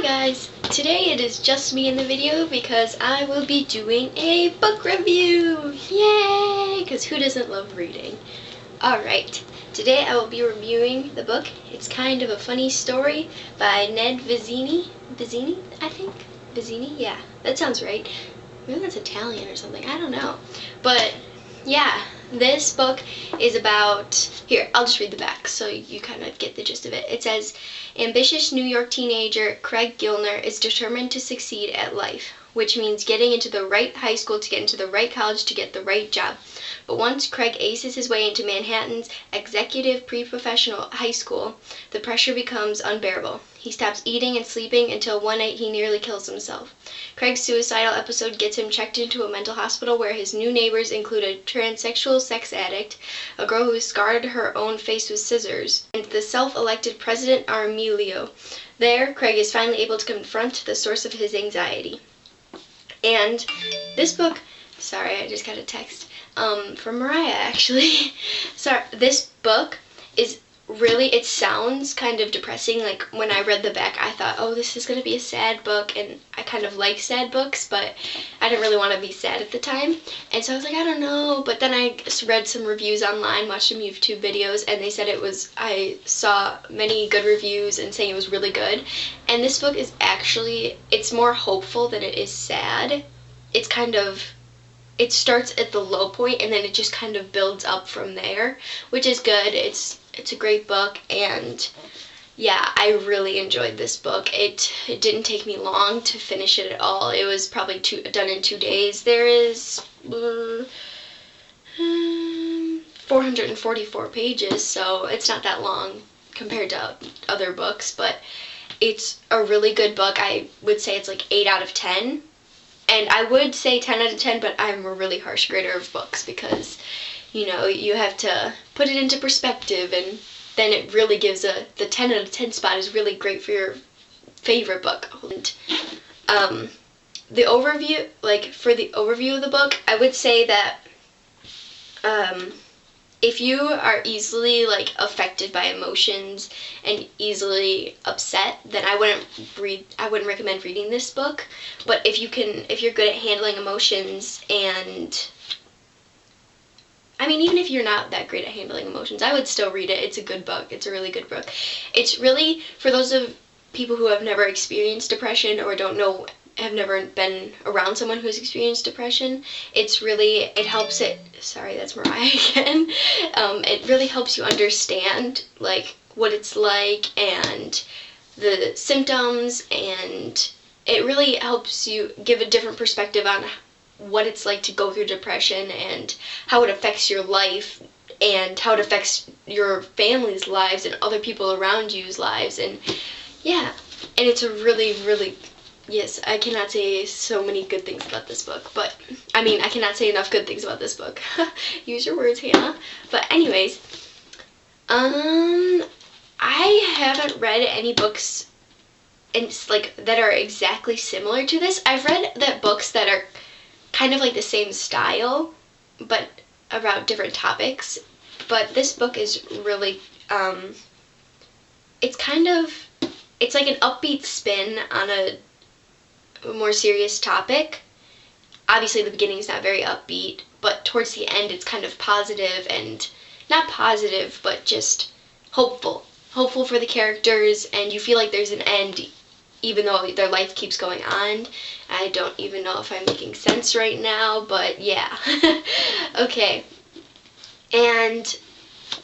guys, today it is just me in the video because I will be doing a book review. Yay! Because who doesn't love reading? Alright, today I will be reviewing the book. It's kind of a funny story by Ned Vizzini. Vizzini, I think? Vizzini? Yeah, that sounds right. Maybe that's Italian or something, I don't know. But yeah, this book is about, here, I'll just read the back so you kind of get the gist of it. It says, ambitious New York teenager Craig Gilner is determined to succeed at life, which means getting into the right high school to get into the right college to get the right job. But once Craig aces his way into Manhattan's executive pre-professional high school, the pressure becomes unbearable. He stops eating and sleeping until one night he nearly kills himself. Craig's suicidal episode gets him checked into a mental hospital where his new neighbors include a transsexual sex addict, a girl who scarred her own face with scissors, and the self-elected President Armelio. There, Craig is finally able to confront the source of his anxiety. And this book, sorry, I just got a text from Mariah, actually. Sorry, this book is really, it sounds kind of depressing. Like, when I read the back, I thought, oh, this is going to be a sad book, and I kind of like sad books, but I didn't really want to be sad at the time, and so I was like, I don't know, but then I read some reviews online, watched some YouTube videos, and they said it was, I saw many good reviews and saying it was really good, and this book is actually, it's more hopeful than it is sad. It's kind of, it starts at the low point, and then it just kind of builds up from there, which is good. It's a great book, and yeah, I really enjoyed this book. It didn't take me long to finish it at all. It was probably done in 2 days. There is 444 pages, so it's not that long compared to other books, but it's a really good book. I would say it's like 8 out of 10. And I would say 10 out of 10, but I'm a really harsh grader of books because, you know, you have to put it into perspective, and then it really gives the 10 out of 10 spot is really great for your favorite book. And the overview, like for the overview of the book, I would say that if you are easily like affected by emotions and easily upset, then I wouldn't recommend reading this book. But if you're good at handling emotions, and I mean, even if you're not that great at handling emotions, I would still read it. It's a good book. It's a really good book. It's really for those of people who have never experienced depression or don't know, have never been around someone who's experienced depression. It helps it, sorry, that's Mariah again. It really helps you understand like what it's like and the symptoms, and it really helps you give a different perspective on what it's like to go through depression and how it affects your life and how it affects your family's lives and other people around you's lives. And yeah, and it's a really, really, yes, I cannot say so many good things about this book, but I mean, I cannot say enough good things about this book. Use your words, Hannah. But anyways, I haven't read any books that are exactly similar to this. I've read books that are kind of like the same style, but about different topics. But this book is really, it's like an upbeat spin on a more serious topic. Obviously the beginning's not very upbeat, but towards the end it's kind of positive, and not positive, but just hopeful for the characters, and you feel like there's an end even though their life keeps going on. I don't even know if I'm making sense right now, but yeah. Okay, and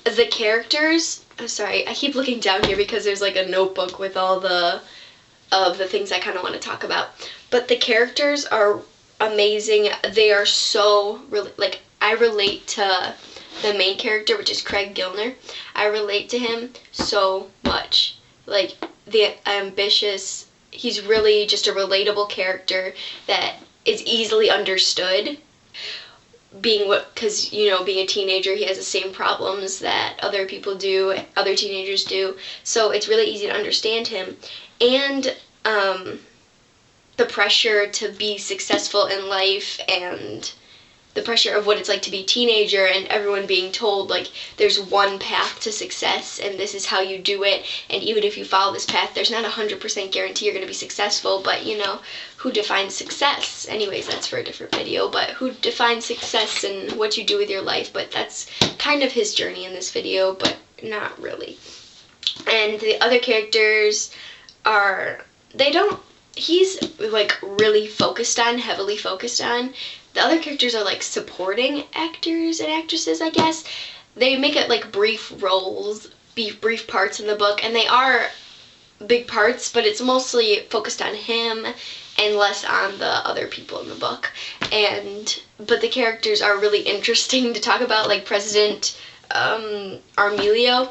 the characters, I'm sorry, I keep looking down here because there's like a notebook with all the things I kind of want to talk about. But the characters are amazing. They are so, like, I relate to the main character, which is Craig Gilner. I relate to him so much. Like, the ambitious, he's really just a relatable character that is easily understood. Because, you know, being a teenager, he has the same problems that other teenagers do. So it's really easy to understand him. And the pressure to be successful in life, and the pressure of what it's like to be a teenager and everyone being told, like, there's one path to success and this is how you do it, and even if you follow this path, there's not 100% guarantee you're going to be successful, but, you know, who defines success? Anyways, that's for a different video, but who defines success and what you do with your life, but that's kind of his journey in this video, but not really. And the other characters are, he's, like, really heavily focused on. The other characters are, like, supporting actors and actresses, I guess. They make it, like, brief roles, brief parts in the book, and they are big parts, but it's mostly focused on him and less on the other people in the book. But the characters are really interesting to talk about, like President Armelio.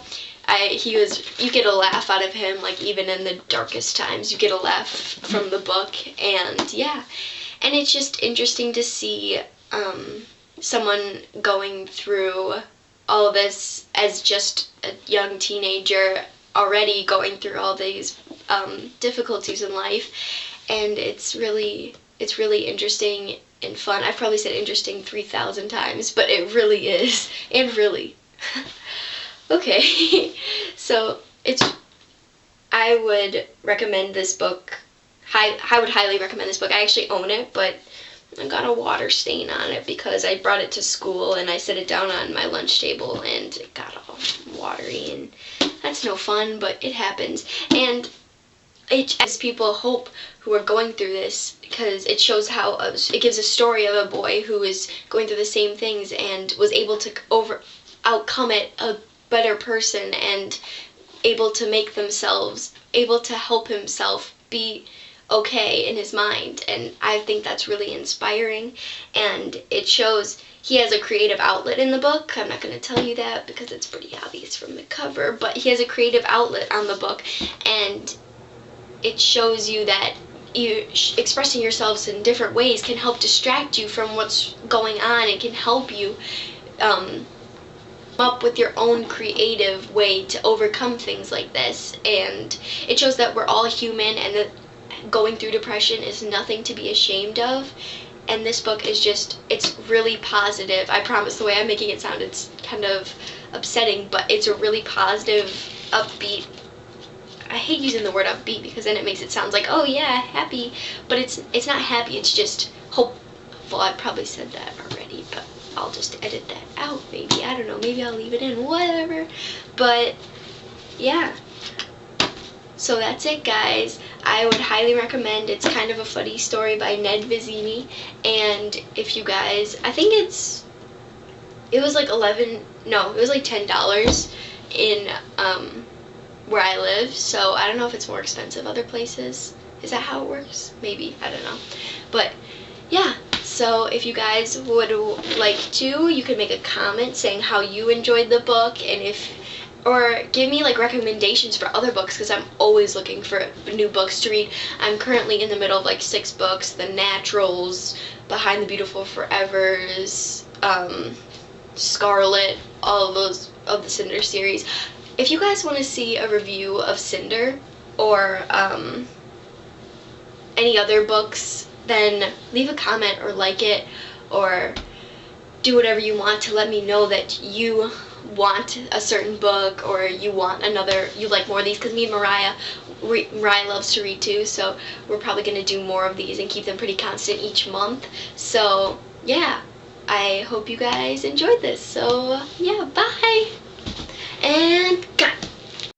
You get a laugh out of him, like, even in the darkest times, you get a laugh from the book, and yeah. And it's just interesting to see someone going through all of this as just a young teenager, already going through all these difficulties in life, and it's really interesting and fun. I've probably said interesting 3,000 times, but it really is, and really. Okay, so I would recommend this book. I would highly recommend this book. I actually own it, but I got a water stain on it because I brought it to school and I set it down on my lunch table and it got all watery, and that's no fun, but it happens. And it gives people hope who are going through this, because it shows how it gives a story of a boy who is going through the same things and was able to outcome it a better person, and able to help himself be okay in his mind. And I think that's really inspiring, and it shows he has a creative outlet in the book. I'm not going to tell you that because it's pretty obvious from the cover, but he has a creative outlet on the book, and it shows you that expressing yourselves in different ways can help distract you from what's going on. It can help you up with your own creative way to overcome things like this. And it shows that we're all human, and that going through depression is nothing to be ashamed of. And this book is it's really positive. I promise, the way I'm making it sound, it's kind of upsetting, but it's a really positive, upbeat. I hate using the word upbeat because then it makes it sound like, oh yeah, happy, but it's not happy, it's just hope. Well, I probably said that already, but I'll just edit that out, maybe. I don't know, maybe I'll leave it in, whatever. But yeah, so that's it, guys. I would highly recommend. It's kind of a funny story by Ned Vizzini, and if you guys, I think it was like $10 in where I live, so I don't know if it's more expensive other places. Is that how it works? Maybe, I don't know. But yeah, so if you guys would like to, you can make a comment saying how you enjoyed the book, and or give me like recommendations for other books, because I'm always looking for new books to read. I'm currently in the middle of like 6 books: The Naturals, Behind the Beautiful Forevers, Scarlet, all of those of the Cinder series. If you guys want to see a review of Cinder or any other books, then leave a comment or like it, or do whatever you want to let me know that you want a certain book, or you like more of these, because me and Mariah loves to read too, so we're probably going to do more of these and keep them pretty constant each month. So yeah, I hope you guys enjoyed this. So yeah, bye, and cut.